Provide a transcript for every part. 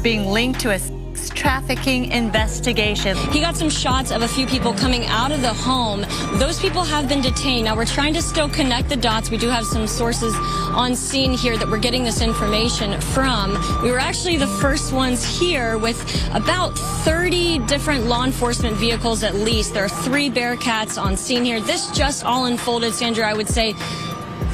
being linked to a sex trafficking investigation. He got some shots of a few people coming out of the home. Those people have been detained. Now, we're trying to still connect the dots. We do have some sources on scene here that we're getting this information from. We were actually the first ones here with about 30 different law enforcement vehicles at least. There are 3 Bearcats on scene here. This just all unfolded, Sandra, I would say,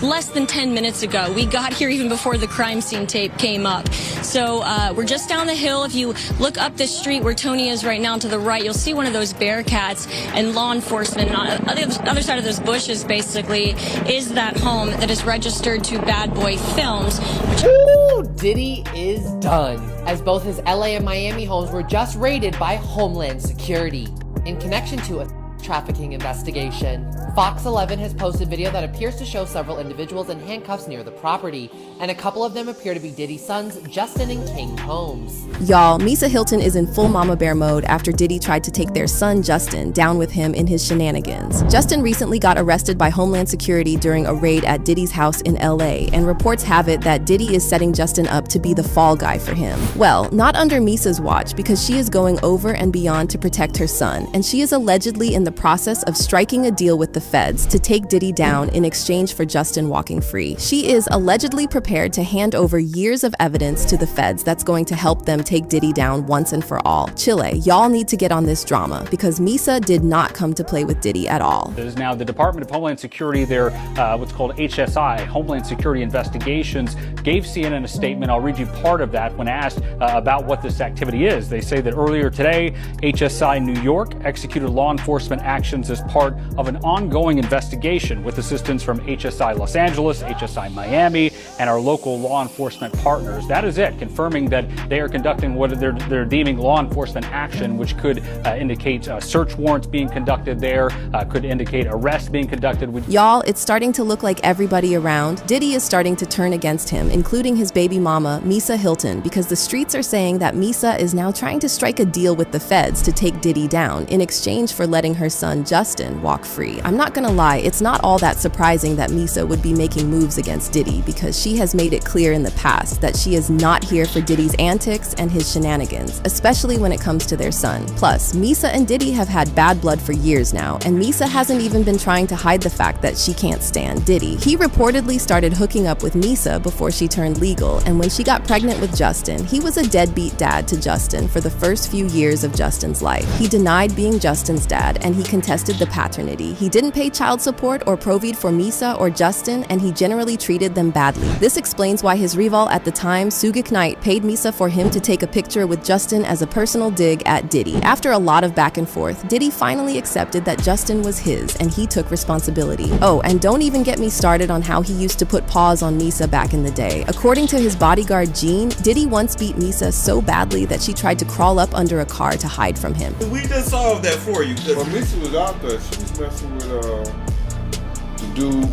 less than 10 minutes ago. We got here even before the crime scene tape came up. So we're just down the hill. If you look up this street where Tony is right now to the right, you'll see one of those Bearcats and law enforcement. And on the other side of those bushes, basically, is that home that is registered to Bad Boy Films. Ooh, Diddy is done, as both his LA and Miami homes were just raided by Homeland Security in connection to a trafficking investigation. Fox 11 has posted video that appears to show several individuals in handcuffs near the property, and a couple of them appear to be Diddy's sons, Justin and King Combs. Y'all, Misa Hylton is in full mama bear mode after Diddy tried to take their son Justin down with him in his shenanigans. Justin recently got arrested by Homeland Security during a raid at Diddy's house in LA, and reports have it that Diddy is setting Justin up to be the fall guy for him. Well, not under Misa's watch, because she is going over and beyond to protect her son, and she is allegedly in the process of striking a deal with the feds to take Diddy down in exchange for Justin walking free. She is allegedly prepared to hand over years of evidence to the feds that's going to help them take Diddy down once and for all. Chile, y'all need to get on this drama, because Misa did not come to play with Diddy at all. It is now the Department of Homeland Security, their what's called HSI, Homeland Security Investigations, gave CNN a statement. I'll read you part of that when asked about what this activity is. They say that earlier today, HSI New York executed law enforcement actions as part of an ongoing investigation with assistance from HSI Los Angeles, HSI Miami, and our local law enforcement partners. That is it, confirming that they are conducting what they're deeming law enforcement action, which could indicate search warrants being conducted there, could indicate arrests being conducted. Y'all, it's starting to look like everybody around Diddy is starting to turn against him, including his baby mama, Misa Hylton, because the streets are saying that Misa is now trying to strike a deal with the feds to take Diddy down in exchange for letting her son Justin walk free. I'm not gonna lie, it's not all that surprising that Misa would be making moves against Diddy, because she has made it clear in the past that she is not here for Diddy's antics and his shenanigans, especially when it comes to their son. Plus, Misa and Diddy have had bad blood for years now, and Misa hasn't even been trying to hide the fact that she can't stand Diddy. He reportedly started hooking up with Misa before she turned legal, and when she got pregnant with Justin, he was a deadbeat dad to Justin for the first few years of Justin's life. He denied being Justin's dad, and he contested the paternity. He didn't pay child support or provide for Misa or Justin, and he generally treated them badly. This explains why his rival at the time, Sugik Knight, paid Misa for him to take a picture with Justin as a personal dig at Diddy. After a lot of back and forth, Diddy finally accepted that Justin was his, and he took responsibility. Oh, and don't even get me started on how he used to put paws on Misa back in the day. According to his bodyguard Gene, Diddy once beat Misa so badly that she tried to crawl up under a car to hide from him. We just solved that for you. When Misa was out there, she was messing with the dude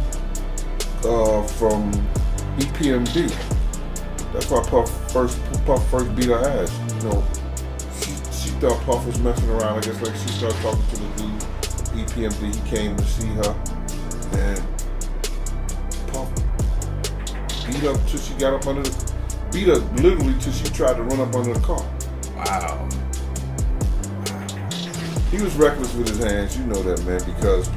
from EPMD. That's why Puff first beat her ass. You know, she thought Puff was messing around. I guess like she started talking to the dude from EPMD. He came to see her, and Puff beat her till she got up under the. Beat her literally till she tried to run up under the car. Wow. He was reckless with his hands, you know that, man, because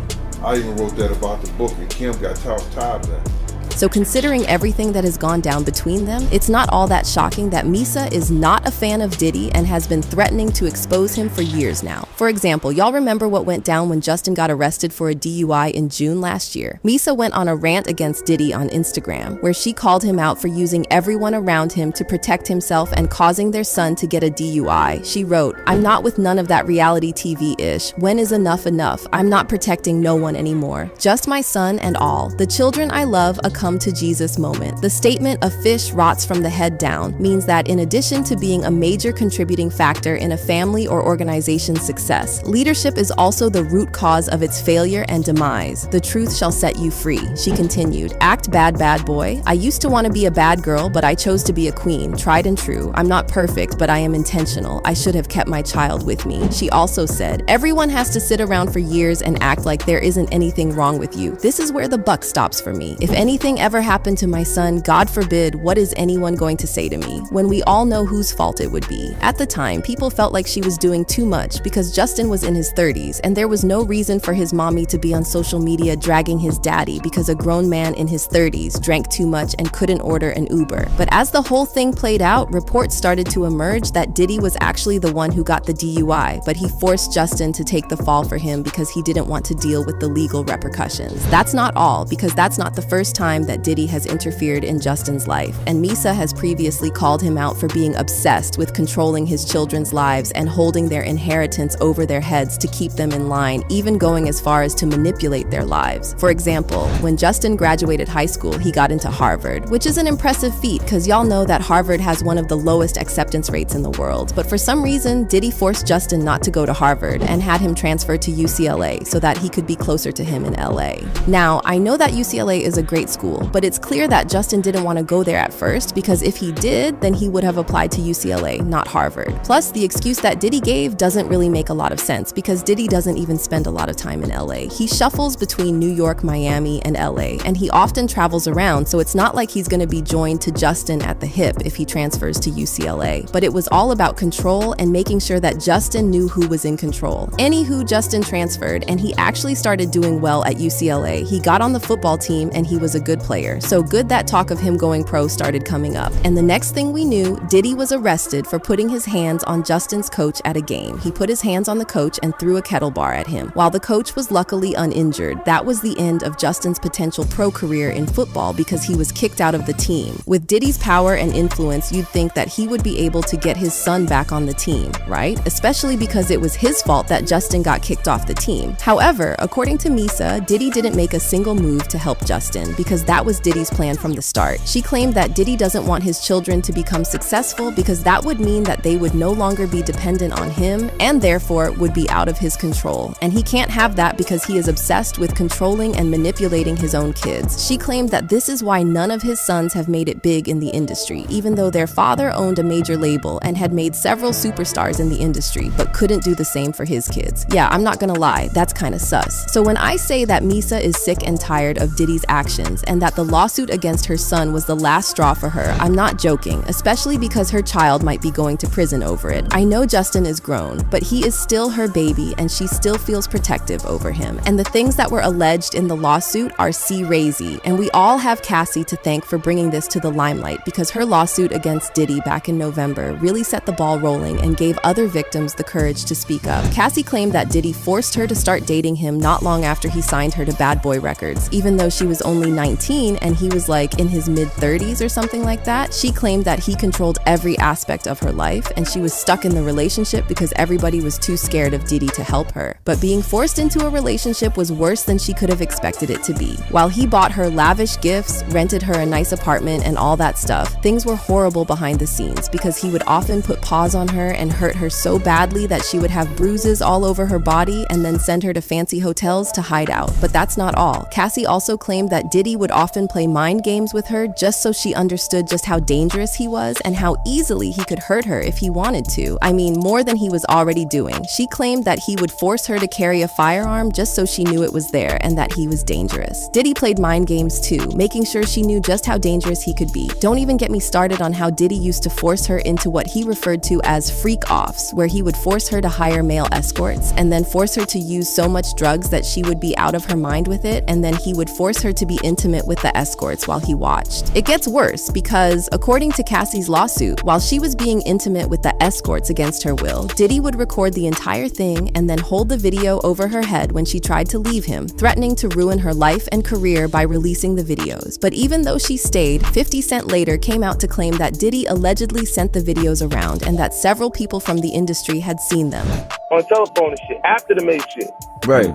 I even wrote that about the book, and Kim got tired of that. So considering everything that has gone down between them, it's not all that shocking that Misa is not a fan of Diddy and has been threatening to expose him for years now. For example, y'all remember what went down when Justin got arrested for a DUI in June last year? Misa went on a rant against Diddy on Instagram, where she called him out for using everyone around him to protect himself and causing their son to get a DUI. She wrote, "I'm not with none of that reality TV-ish. When is enough enough? I'm not protecting no one anymore. Just my son and all. The children I love, a come to Jesus moment." The statement, "a fish rots from the head down," means that in addition to being a major contributing factor in a family or organization's success, leadership is also the root cause of its failure and demise. The truth shall set you free. She continued, "Act bad, bad boy. I used to want to be a bad girl, but I chose to be a queen, tried and true. I'm not perfect, but I am intentional. I should have kept my child with me." She also said, "Everyone has to sit around for years and act like there isn't anything wrong with you. This is where the buck stops for me. If anything anything ever happened to my son, God forbid, what is anyone going to say to me? When we all know whose fault it would be. At the time, people felt like she was doing too much because Justin was in his 30s and there was no reason for his mommy to be on social media dragging his daddy because a grown man in his 30s drank too much and couldn't order an Uber. But as the whole thing played out, reports started to emerge that Diddy was actually the one who got the DUI, but he forced Justin to take the fall for him because he didn't want to deal with the legal repercussions. That's not all, because that's not the first time that Diddy has interfered in Justin's life, and Misa has previously called him out for being obsessed with controlling his children's lives and holding their inheritance over their heads to keep them in line, even going as far as to manipulate their lives. For example, when Justin graduated high school, he got into Harvard, which is an impressive feat because y'all know that Harvard has one of the lowest acceptance rates in the world. But for some reason, Diddy forced Justin not to go to Harvard and had him transfer to UCLA so that he could be closer to him in LA. Now, I know that UCLA is a great school, but it's clear that Justin didn't want to go there at first because if he did, then he would have applied to UCLA, not Harvard. Plus, the excuse that Diddy gave doesn't really make a lot of sense because Diddy doesn't even spend a lot of time in LA. He shuffles between New York, Miami, and LA, and he often travels around, so it's not like he's going to be joined to Justin at the hip if he transfers to UCLA. But it was all about control and making sure that Justin knew who was in control. Anywho, Justin transferred, and he actually started doing well at UCLA. He got on the football team, and he was a good player. So good that talk of him going pro started coming up. And the next thing we knew, Diddy was arrested for putting his hands on Justin's coach at a game. He put his hands on the coach and threw a kettle bar at him. While the coach was luckily uninjured, that was the end of Justin's potential pro career in football because he was kicked out of the team. With Diddy's power and influence, you'd think that he would be able to get his son back on the team, right? Especially because it was his fault that Justin got kicked off the team. However, according to Misa, Diddy didn't make a single move to help Justin because that was Diddy's plan from the start. She claimed that Diddy doesn't want his children to become successful because that would mean that they would no longer be dependent on him and therefore would be out of his control. And he can't have that because he is obsessed with controlling and manipulating his own kids. She claimed that this is why none of his sons have made it big in the industry, even though their father owned a major label and had made several superstars in the industry, but couldn't do the same for his kids. Yeah, I'm not gonna lie, that's kinda sus. So when I say that Misa is sick and tired of Diddy's actions and that the lawsuit against her son was the last straw for her, I'm not joking, especially because her child might be going to prison over it. I know Justin is grown, but he is still her baby and she still feels protective over him. And the things that were alleged in the lawsuit are C-razy, and we all have Cassie to thank for bringing this to the limelight because her lawsuit against Diddy back in November really set the ball rolling and gave other victims the courage to speak up. Cassie claimed that Diddy forced her to start dating him not long after he signed her to Bad Boy Records, even though she was only 19 and he was like in his mid-30s or something like that. She claimed that he controlled every aspect of her life and she was stuck in the relationship because everybody was too scared of Diddy to help her. But being forced into a relationship was worse than she could have expected it to be. While he bought her lavish gifts, rented her a nice apartment and all that stuff, things were horrible behind the scenes because he would often put paws on her and hurt her so badly that she would have bruises all over her body and then send her to fancy hotels to hide out. But that's not all. Cassie also claimed that Diddy would often play mind games with her just so she understood just how dangerous he was and how easily he could hurt her if he wanted to. I mean, more than he was already doing. She claimed that he would force her to carry a firearm just so she knew it was there and that he was dangerous. Diddy played mind games too, making sure she knew just how dangerous he could be. Don't even get me started on how Diddy used to force her into what he referred to as freak-offs, where he would force her to hire male escorts and then force her to use so much drugs that she would be out of her mind with it, and then he would force her to be intimate with the escorts while he watched. It gets worse because, according to Cassie's lawsuit, while she was being intimate with the escorts against her will, Diddy would record the entire thing and then hold the video over her head when she tried to leave him, threatening to ruin her life and career by releasing the videos. But even though she stayed, 50 Cent later came out to claim that Diddy allegedly sent the videos around and that several people from the industry had seen them. On telephone and shit, after the made shit. Right.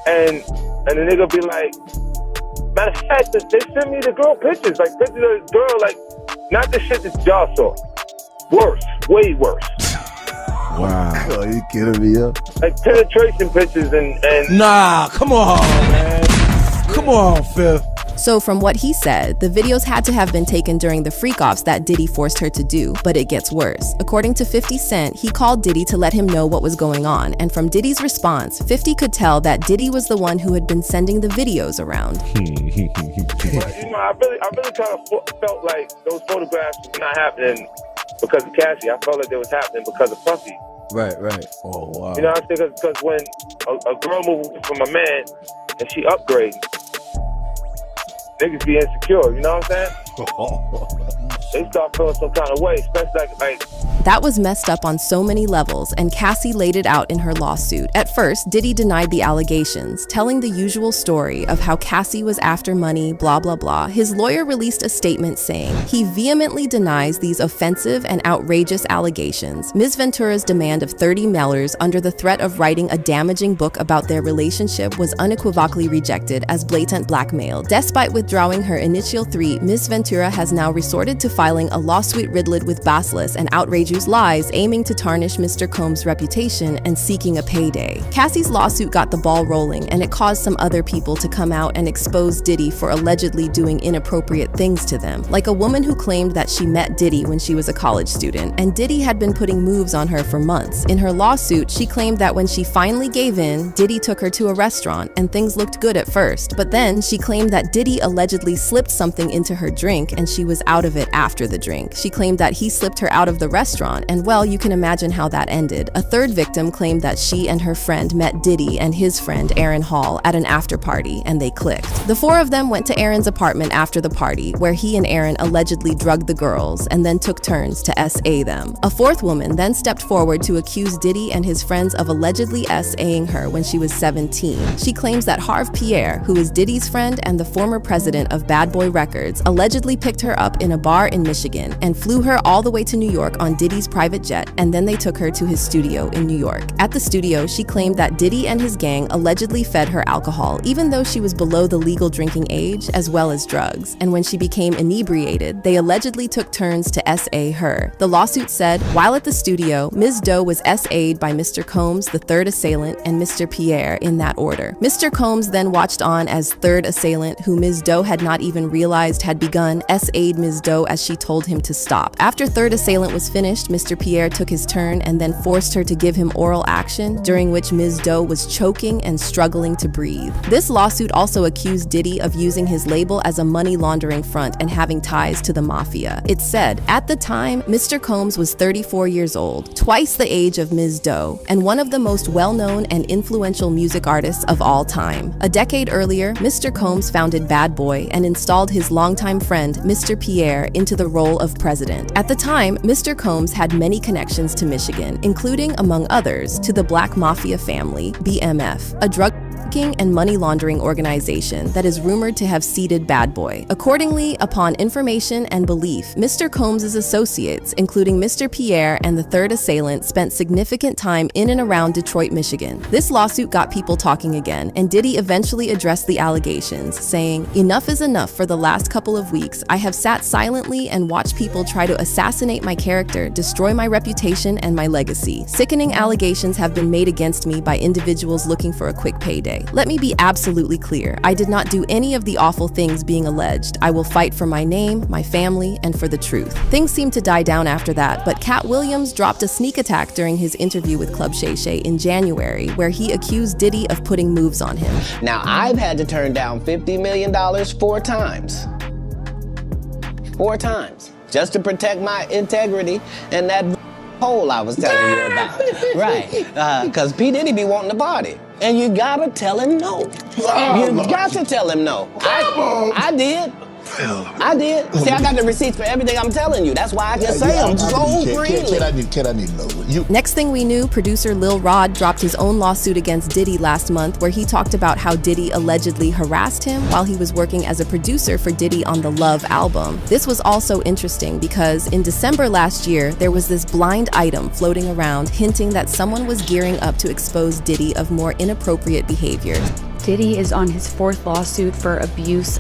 And the nigga be like, matter of fact, they sent me the girl pictures, like pictures of this girl, like, not the shit that y'all saw. Worse, way worse. Wow. Oh, you kidding me up? Like penetration pictures and Nah, come on, man. Come on, Fifth. So from what he said, the videos had to have been taken during the freak-offs that Diddy forced her to do, but it gets worse. According to 50 Cent, he called Diddy to let him know what was going on, and from Diddy's response, 50 could tell that Diddy was the one who had been sending the videos around. But, I really kind of felt like those photographs were not happening because of Cassie. I felt like they was happening because of Puffy. Right. Oh, wow. You know what I'm saying? Because when a girl moves from a man and she upgrades, niggas be insecure, you know what I'm saying? They start feeling some kind of way, especially like That was messed up on so many levels, and Cassie laid it out in her lawsuit. At first, Diddy denied the allegations, telling the usual story of how Cassie was after money, blah, blah, blah. His lawyer released a statement saying he vehemently denies these offensive and outrageous allegations. Ms. Ventura's demand of $30 million under the threat of writing a damaging book about their relationship was unequivocally rejected as blatant blackmail. Despite withdrawing her initial three, Ms. Ventura has now resorted to filing a lawsuit riddled with baseless and outrageous lies, aiming to tarnish Mr. Combs' reputation and seeking a payday. Cassie's lawsuit got the ball rolling, and it caused some other people to come out and expose Diddy for allegedly doing inappropriate things to them, like a woman who claimed that she met Diddy when she was a college student, and Diddy had been putting moves on her for months. In her lawsuit, she claimed that when she finally gave in, Diddy took her to a restaurant, and things looked good at first, but then she claimed that Diddy allegedly slipped something into her drink, and she was out of it after the drink. She claimed that he slipped her out of the restaurant, and well, you can imagine how that ended. A third victim claimed that she and her friend met Diddy and his friend Aaron Hall at an after party, and they clicked. The four of them went to Aaron's apartment after the party, where he and Aaron allegedly drugged the girls and then took turns to SA them. A fourth woman then stepped forward to accuse Diddy and his friends of allegedly SAing her when she was 17. She claims that Harv Pierre, who is Diddy's friend and the former president of Bad Boy Records, allegedly picked her up in a bar in Michigan and flew her all the way to New York on Diddy's private jet, and then they took her to his studio in New York. At the studio, she claimed that Diddy and his gang allegedly fed her alcohol, even though she was below the legal drinking age, as well as drugs. And when she became inebriated, they allegedly took turns to SA her. The lawsuit said, while at the studio, Ms. Doe was SA'd by Mr. Combs, the third assailant, and Mr. Pierre in that order. Mr. Combs then watched on as third assailant, who Ms. Doe had not even realized had begun, SA'd Ms. Doe as she told him to stop. After third assailant was finished, Mr. Pierre took his turn and then forced her to give him oral action, during which Ms. Doe was choking and struggling to breathe. This lawsuit also accused Diddy of using his label as a money laundering front and having ties to the mafia. It said, at the time, Mr. Combs was 34 years old, twice the age of Ms. Doe, and one of the most well-known and influential music artists of all time. A decade earlier, Mr. Combs founded Bad Boy and installed his longtime friend, Mr. Pierre, into the role of president. At the time, Mr. Combs had many connections to Michigan, including, among others, to the Black Mafia family, BMF, a drug and money laundering organization that is rumored to have seeded Bad Boy. Accordingly, upon information and belief, Mr. Combs' associates, including Mr. Pierre and the third assailant, spent significant time in and around Detroit, Michigan. This lawsuit got people talking again, and Diddy eventually addressed the allegations, saying, "Enough is enough. For the last couple of weeks, I have sat silently and watched people try to assassinate my character, destroy my reputation and my legacy. Sickening allegations have been made against me by individuals looking for a quick payday. Let me be absolutely clear. I did not do any of the awful things being alleged. I will fight for my name, my family, and for the truth." Things seemed to die down after that, but Cat Williams dropped a sneak attack during his interview with Club Shay Shay in January, where he accused Diddy of putting moves on him. Now, I've had to turn down $50 million 4 times. 4 times. Just to protect my integrity and that hole I was telling you about. Right. Because P. Diddy be wanting to party. And you gotta tell him no. You got to tell him no. I did. I did. See, I got the receipts for everything I'm telling you. That's why I can say them so freely. Can I need to know? Next thing we knew, producer Lil Rod dropped his own lawsuit against Diddy last month, where he talked about how Diddy allegedly harassed him while he was working as a producer for Diddy on the Love album. This was also interesting because in December last year, there was this blind item floating around hinting that someone was gearing up to expose Diddy of more inappropriate behavior. Diddy is on his 4th lawsuit for abuse,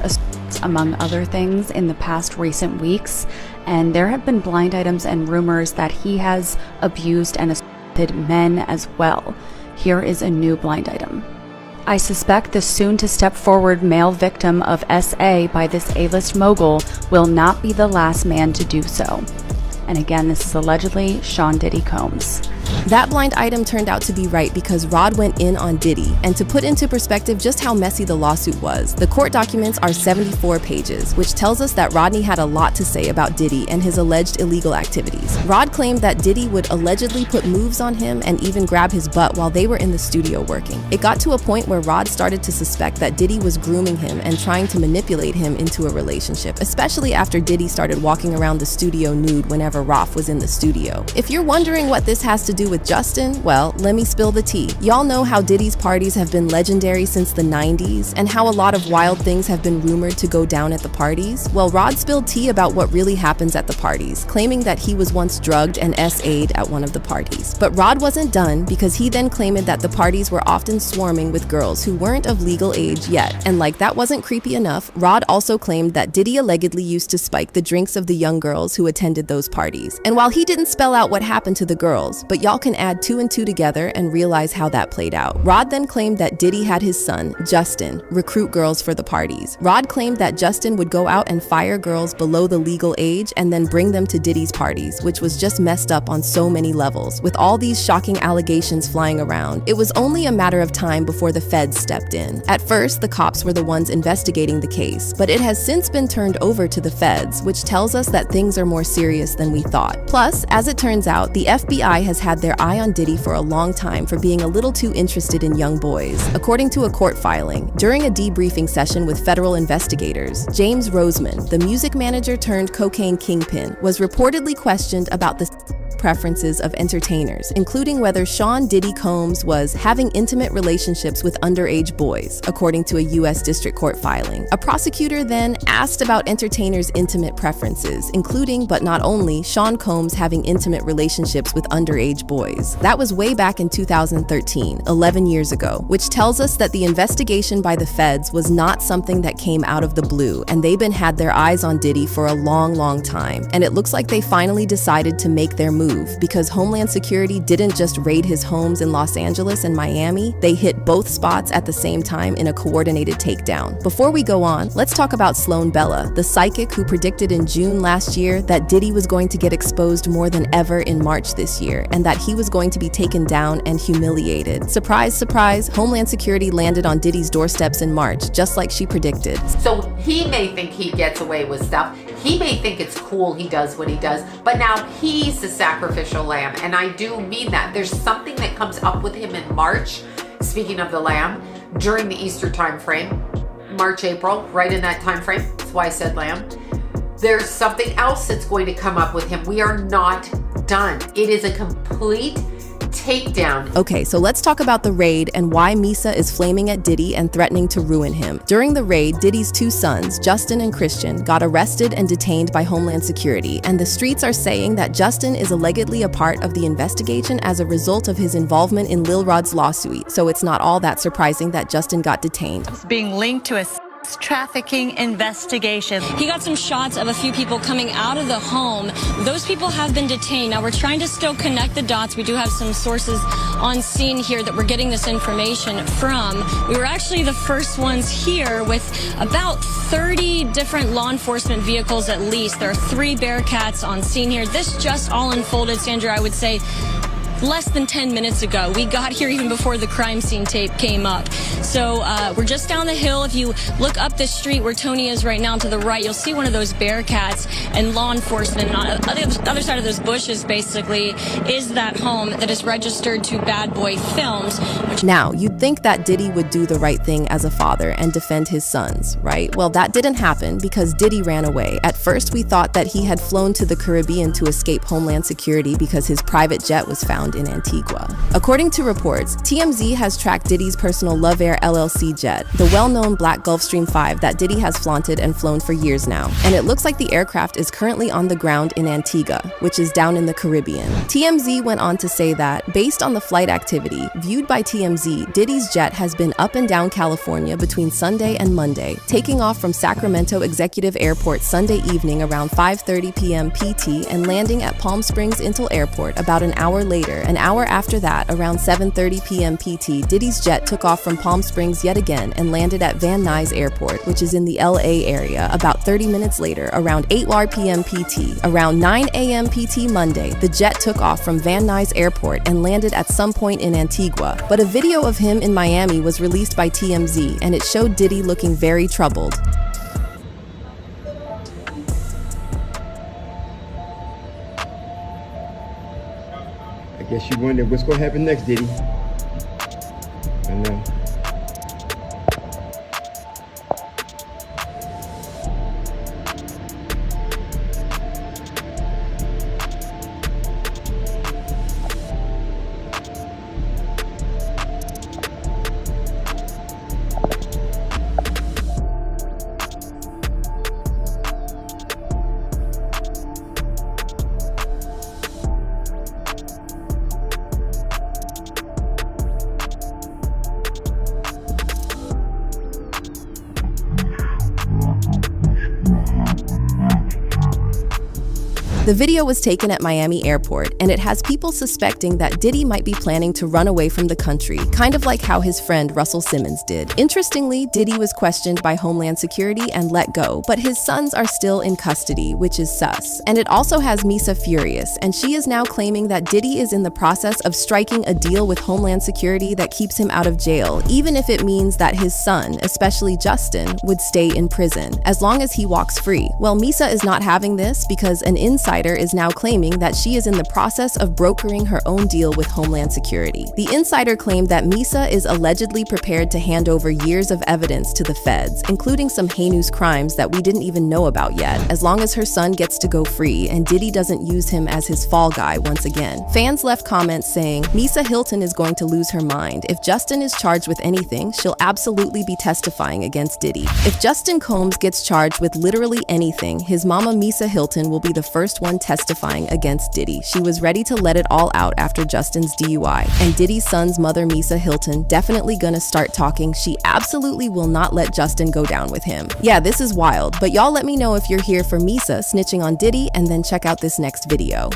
among other things, in the past recent weeks, and there have been blind items and rumors that he has abused and assaulted men as well. Here is a new blind item. I suspect the soon-to-step-forward male victim of SA by this A-list mogul will not be the last man to do so. And again, this is allegedly Sean Diddy Combs. That blind item turned out to be right because Rod went in on Diddy. And to put into perspective just how messy the lawsuit was, the court documents are 74 pages, which tells us that Rodney had a lot to say about Diddy and his alleged illegal activities. Rod claimed that Diddy would allegedly put moves on him and even grab his butt while they were in the studio working. It got to a point where Rod started to suspect that Diddy was grooming him and trying to manipulate him into a relationship, especially after Diddy started walking around the studio nude whenever Roth was in the studio. If you're wondering what this has to do with Justin, well, let me spill the tea. Y'all know how Diddy's parties have been legendary since the 90s and how a lot of wild things have been rumored to go down at the parties? Well, Rod spilled tea about what really happens at the parties, claiming that he was once drugged and SA'd at one of the parties. But Rod wasn't done because he then claimed that the parties were often swarming with girls who weren't of legal age yet. And like that wasn't creepy enough, Rod also claimed that Diddy allegedly used to spike the drinks of the young girls who attended those parties. And while he didn't spell out what happened to the girls, but y'all can add 2 and 2 together and realize how that played out. Rod then claimed that Diddy had his son, Justin, recruit girls for the parties. Rod claimed that Justin would go out and fire girls below the legal age and then bring them to Diddy's parties, which was just messed up on so many levels. With all these shocking allegations flying around, it was only a matter of time before the feds stepped in. At first, the cops were the ones investigating the case, but it has since been turned over to the feds, which tells us that things are more serious than we thought. Plus, as it turns out, the FBI has had their eye on Diddy for a long time for being a little too interested in young boys. According to a court filing, during a debriefing session with federal investigators, James Roseman, the music manager turned cocaine kingpin, was reportedly questioned about the preferences of entertainers, including whether Sean Diddy Combs was having intimate relationships with underage boys, according to a U.S. District Court filing. A prosecutor then asked about entertainers' intimate preferences, including, but not only, Sean Combs having intimate relationships with underage boys. That was way back in 2013, 11 years ago, which tells us that the investigation by the feds was not something that came out of the blue, and they've been had their eyes on Diddy for a long, long time. And it looks like they finally decided to make their move, because Homeland Security didn't just raid his homes in Los Angeles and Miami, they hit both spots at the same time in a coordinated takedown. Before we go on, let's talk about Sloan Bella, the psychic who predicted in June last year that Diddy was going to get exposed more than ever in March this year, and that he was going to be taken down and humiliated. Surprise, surprise, Homeland Security landed on Diddy's doorsteps in March, just like she predicted. So he may think he gets away with stuff. He may think it's cool he does what he does, but now he's the sacrificial lamb. And I do mean that. There's something that comes up with him in March, speaking of the lamb, during the Easter time frame, March, April, right in that time frame. That's why I said lamb. There's something else that's going to come up with him. We are not done. It is a complete takedown. Okay, so let's talk about the raid and why Misa is flaming at Diddy and threatening to ruin him. During the raid, Diddy's 2 sons, Justin and Christian, got arrested and detained by Homeland Security, and the streets are saying that Justin is allegedly a part of the investigation as a result of his involvement in Lil Rod's lawsuit, so it's not all that surprising that Justin got detained. It's being linked to a trafficking investigation. He got some shots of a few people coming out of the home. Those people have been detained. Now we're trying to still connect the dots. We do have some sources on scene here that we're getting this information from. We were actually the first ones here with about 30 different law enforcement vehicles at least. There are 3 Bearcats on scene here. This just all unfolded, Sandra, I would say, less than 10 minutes ago. We got here even before the crime scene tape came up. So we're just down the hill. If you look up the street where Tony is right now to the right, you'll see one of those Bearcats and law enforcement. And on the other side of those bushes, basically, is that home that is registered to Bad Boy Films. Now, you'd think that Diddy would do the right thing as a father and defend his sons, right? Well, that didn't happen because Diddy ran away. At first, we thought that he had flown to the Caribbean to escape Homeland Security because his private jet was found in Antigua. According to reports, TMZ has tracked Diddy's personal Love Air LLC jet, the well-known black Gulfstream 5 that Diddy has flaunted and flown for years now. And it looks like the aircraft is currently on the ground in Antigua, which is down in the Caribbean. TMZ went on to say that, based on the flight activity, viewed by TMZ, Diddy's jet has been up and down California between Sunday and Monday, taking off from Sacramento Executive Airport Sunday evening around 5:30 p.m. PT and landing at Palm Springs Intel Airport about an hour later an hour after that, around 7:30 p.m. PT, Diddy's jet took off from Palm Springs yet again and landed at Van Nuys Airport, which is in the LA area. About 30 minutes later, around 8:00 p.m. PT, around 9 a.m. PT Monday, the jet took off from Van Nuys Airport and landed at some point in Antigua. But a video of him in Miami was released by TMZ, and it showed Diddy looking very troubled. I guess you wonder what's gonna happen next, Diddy. I know. The video was taken at Miami Airport, and it has people suspecting that Diddy might be planning to run away from the country, kind of like how his friend Russell Simmons did. Interestingly, Diddy was questioned by Homeland Security and let go, but his sons are still in custody, which is sus. And it also has Misa furious, and she is now claiming that Diddy is in the process of striking a deal with Homeland Security that keeps him out of jail, even if it means that his son, especially Justin, would stay in prison, as long as he walks free. Well, Misa is not having this because an insider is now claiming that she is in the process of brokering her own deal with Homeland Security. The insider claimed that Misa is allegedly prepared to hand over years of evidence to the feds, including some heinous crimes that we didn't even know about yet, as long as her son gets to go free and Diddy doesn't use him as his fall guy once again. Fans left comments saying, Misa Hylton is going to lose her mind. If Justin is charged with anything, she'll absolutely be testifying against Diddy. If Justin Combs gets charged with literally anything, his mama Misa Hylton will be the first one testifying against Diddy. She was ready to let it all out after Justin's DUI. And Diddy's son's mother, Misa Hylton, definitely gonna start talking. She absolutely will not let Justin go down with him. Yeah, this is wild, but y'all let me know if you're here for Misa snitching on Diddy, and then check out this next video.